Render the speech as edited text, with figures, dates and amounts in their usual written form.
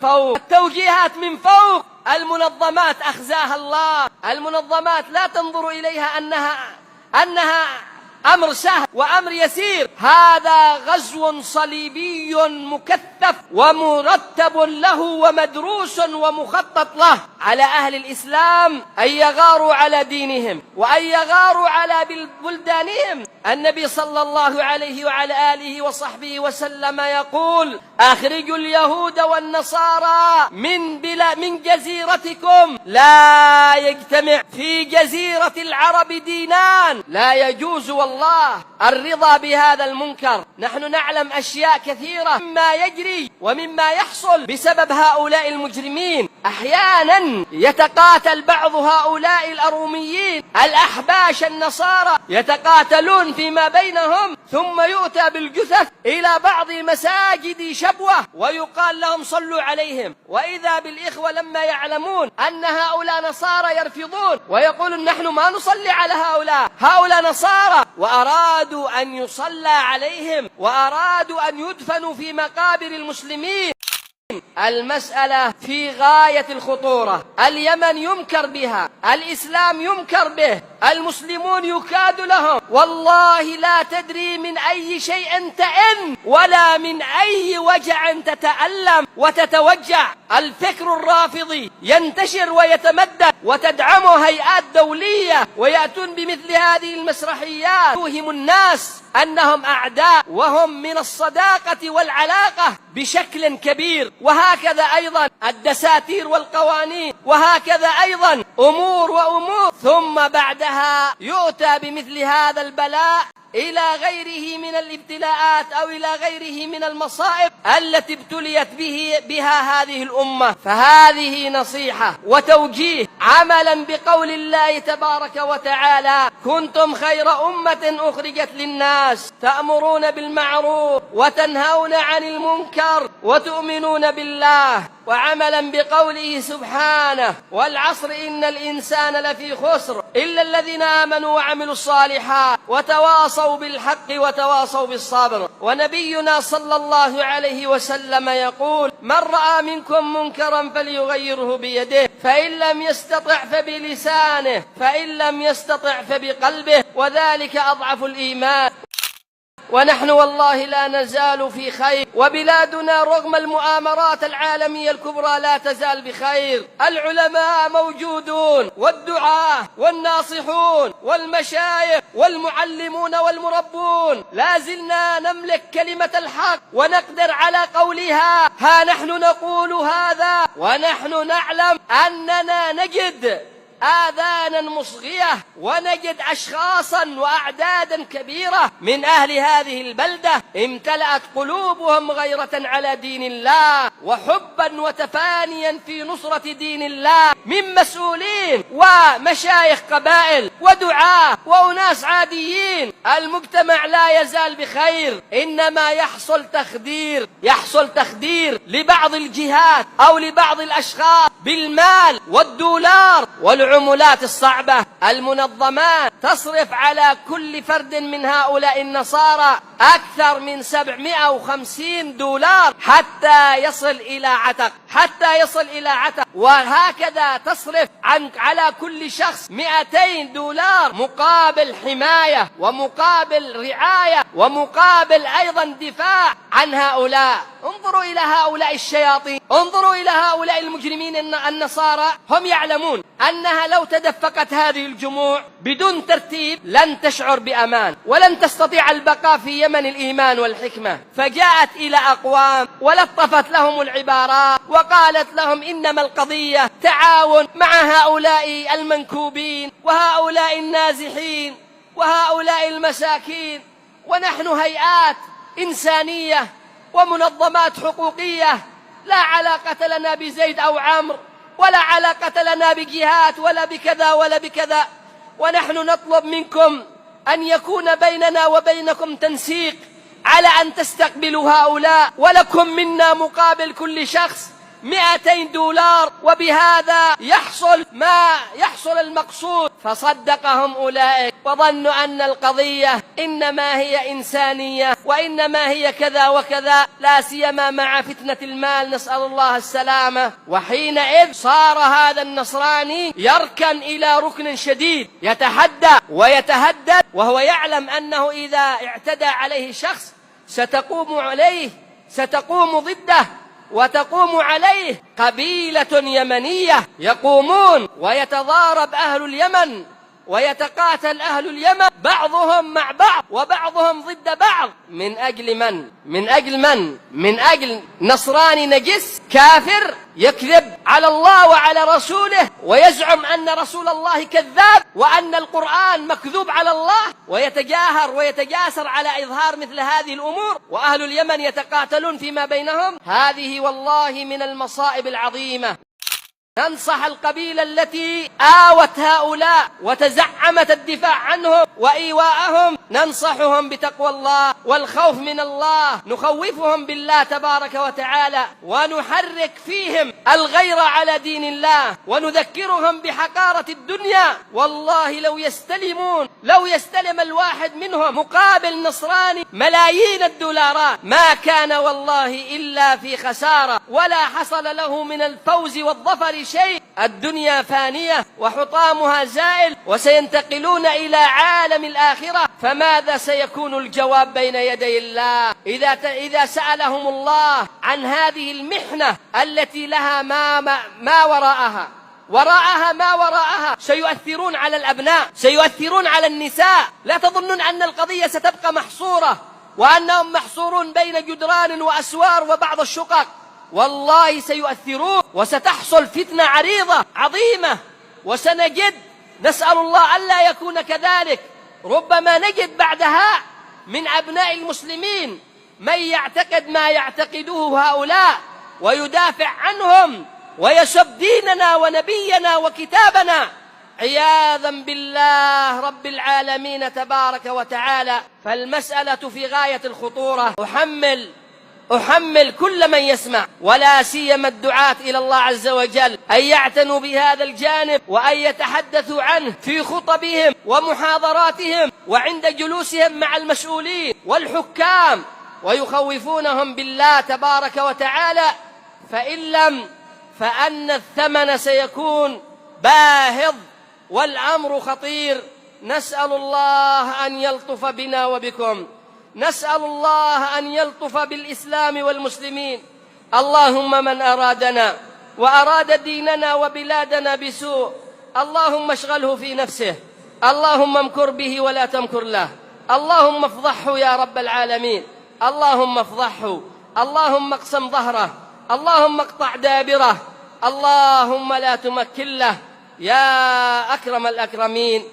فوق، التوجيهات من فوق. المنظمات أخزاها الله، المنظمات لا تنظر إليها أنها أمر سهل وأمر يسير. هذا غزو صليبي مكثف ومرتب له ومدروس ومخطط له على أهل الإسلام أن يغاروا على دينهم وأن يغاروا على بلدانهم. النبي صلى الله عليه وعلى آله وصحبه وسلم يقول: أخرجوا اليهود والنصارى من جزيرتكم. لا يجتمع في جزيرة العرب دينان، لا يجوز والله الرضا بهذا المنكر. نحن نعلم أشياء كثيرة مما يجري ومما يحصل بسبب هؤلاء المجرمين. أحيانا يتقاتل بعض هؤلاء الأروميين الأحباش النصارى، يتقاتلون فيما بينهم، ثم يؤتى بالجثث إلى بعض مساجد شبوة ويقال لهم صلوا عليهم. وإذا بالإخوة لما يعلمون أن هؤلاء نصارى يرفضون ويقولون نحن ما نصلي على هؤلاء نصارى، وأرادوا أن يصلى عليهم وأرادوا أن يدفنوا في مقابر المسلمين. المسألة في غاية الخطورة. اليمن يمكر بها، الإسلام يمكر به، المسلمون يكاد لهم. والله لا تدري من أي شيء تئن ولا من أي وجع تتألم وتتوجع. الفكر الرافضي ينتشر ويتمدد وتدعمه هيئات دولية ويأتون بمثل هذه المسرحيات توهم الناس أنهم أعداء وهم من الصداقة والعلاقة بشكل كبير. وهكذا أيضا الدساتير والقوانين، وهكذا أيضا أمور ثم بعدها يؤتى بمثل هذا البلاء إلى غيره من الابتلاءات أو إلى غيره من المصائب التي ابتليت بها هذه الأمة. فهذه نصيحة وتوجيه عملا بقول الله تبارك وتعالى: كنتم خير أمة أخرجت للناس تأمرون بالمعروف وتنهون عن المنكر وتؤمنون بالله. وعملا بقوله سبحانه: والعصر إن الإنسان لفي خسر إلا الذين آمنوا وعملوا الصالحات وتواصوا بالحق وتواصوا بالصبر. ونبينا صلى الله عليه وسلم يقول: من رأى منكم منكرا فليغيره بيده، فإن لم يستطع فبلسانه، فإن لم يستطع فبقلبه، وذلك أضعف الإيمان. ونحن والله لا نزال في خير، وبلادنا رغم المؤامرات العالمية الكبرى لا تزال بخير. العلماء موجودون، والدعاة والناصحون والمشايخ والمعلمون والمربون، لا زلنا نملك كلمة الحق ونقدر على قولها. ها نحن نقول هذا ونحن نعلم أننا نجد آذانا مصغية ونجد أشخاصا وأعدادا كبيرة من أهل هذه البلدة امتلأت قلوبهم غيرة على دين الله وحبا وتفانيا في نصرة دين الله، من مسؤولين ومشايخ قبائل ودعاة وأناس عاديين. المجتمع لا يزال بخير، إنما يحصل تخدير لبعض الجهات أو لبعض الأشخاص بالمال والدولار والعملات الصعبة. المنظمات تصرف على كل فرد من هؤلاء النصارى أكثر من 750 دولار حتى يصل إلى عتق، وهكذا تصرف على كل شخص 200 دولار مقابل حماية ومقابل رعاية ومقابل أيضا دفاع عن هؤلاء. انظروا إلى هؤلاء الشياطين، انظروا إلى هؤلاء المجرمين النصارى. هم يعلمون أنها لو تدفقت هذه الجموع بدون ترتيب لن تشعر بأمان ولن تستطيع البقاء في يمن الإيمان والحكمة. فجاءت إلى أقوام ولطفت لهم العبارات وقالت لهم إنما القضية تعاون مع هؤلاء المنكوبين وهؤلاء النازحين وهؤلاء المساكين، ونحن هيئات إنسانية ومنظمات حقوقية، لا علاقة لنا بزيد أو عمرو، ولا علاقة لنا بجهات ولا بكذا ولا بكذا. ونحن نطلب منكم أن يكون بيننا وبينكم تنسيق على أن تستقبلوا هؤلاء، ولكم منا مقابل كل شخص $200 وبهذا يحصل المقصود. فصدقهم أولئك وظنوا أن القضية إنما هي إنسانية وإنما هي كذا وكذا، لا سيما مع فتنة المال، نسأل الله السلامة. وحينئذ صار هذا النصراني يركن إلى ركن شديد، يتحدى ويتهدد، وهو يعلم أنه إذا اعتدى عليه شخص ستقوم ضده وتقوم عليه قبيلة يمنية، يقومون ويتضارب أهل اليمن ويتقاتل أهل اليمن بعضهم مع بعض وبعضهم ضد بعض. من أجل من؟ من أجل نصراني نجس كافر يكذب على الله وعلى رسوله ويزعم أن رسول الله كذاب وأن القرآن مكذوب على الله، ويتجاهر ويتجاسر على إظهار مثل هذه الأمور، وأهل اليمن يتقاتلون فيما بينهم. هذه والله من المصائب العظيمة. ننصح القبيلة التي آوت هؤلاء وتزعمت الدفاع عنهم وإيواءهم، ننصحهم بتقوى الله والخوف من الله، نخوفهم بالله تبارك وتعالى، ونحرك فيهم الغيرة على دين الله، ونذكرهم بحقارة الدنيا. والله لو يستلم الواحد منهم مقابل نصراني ملايين الدولارات ما كان والله إلا في خسارة، ولا حصل له من الفوز والظفر شيء. الدنيا فانية وحطامها زائل، وسينتقلون إلى عالم الآخرة. فماذا سيكون الجواب بين يدي الله إذا سألهم الله عن هذه المحنة التي لها ما وراءها؟ سيؤثرون على الأبناء، سيؤثرون على النساء. لا تظنون أن القضية ستبقى محصورة وأنهم محصورون بين جدران وأسوار وبعض الشقق، والله سيؤثرون، وستحصل فتنة عريضة عظيمة، وسنجد، نسأل الله ألا يكون كذلك، ربما نجد بعدها من أبناء المسلمين من يعتقد ما يعتقده هؤلاء ويدافع عنهم ويسب ديننا ونبينا وكتابنا، عياذا بالله رب العالمين تبارك وتعالى. فالمسألة في غاية الخطورة. أحمل كل من يسمع ولا سيما الدعاة إلى الله عز وجل أن يعتنوا بهذا الجانب، وأن يتحدثوا عنه في خطبهم ومحاضراتهم وعند جلوسهم مع المسؤولين والحكام، ويخوفونهم بالله تبارك وتعالى، فإن لم فأن الثمن سيكون باهظ والأمر خطير. نسأل الله أن يلطف بنا وبكم، نسأل الله أن يلطف بالإسلام والمسلمين. اللهم من أرادنا وأراد ديننا وبلادنا بسوء اللهم اشغله في نفسه، اللهم امكر به ولا تمكر له، اللهم افضحه يا رب العالمين، اللهم افضحه، اللهم اقسم ظهره، اللهم اقطع دابره، اللهم لا تمكن له يا أكرم الأكرمين.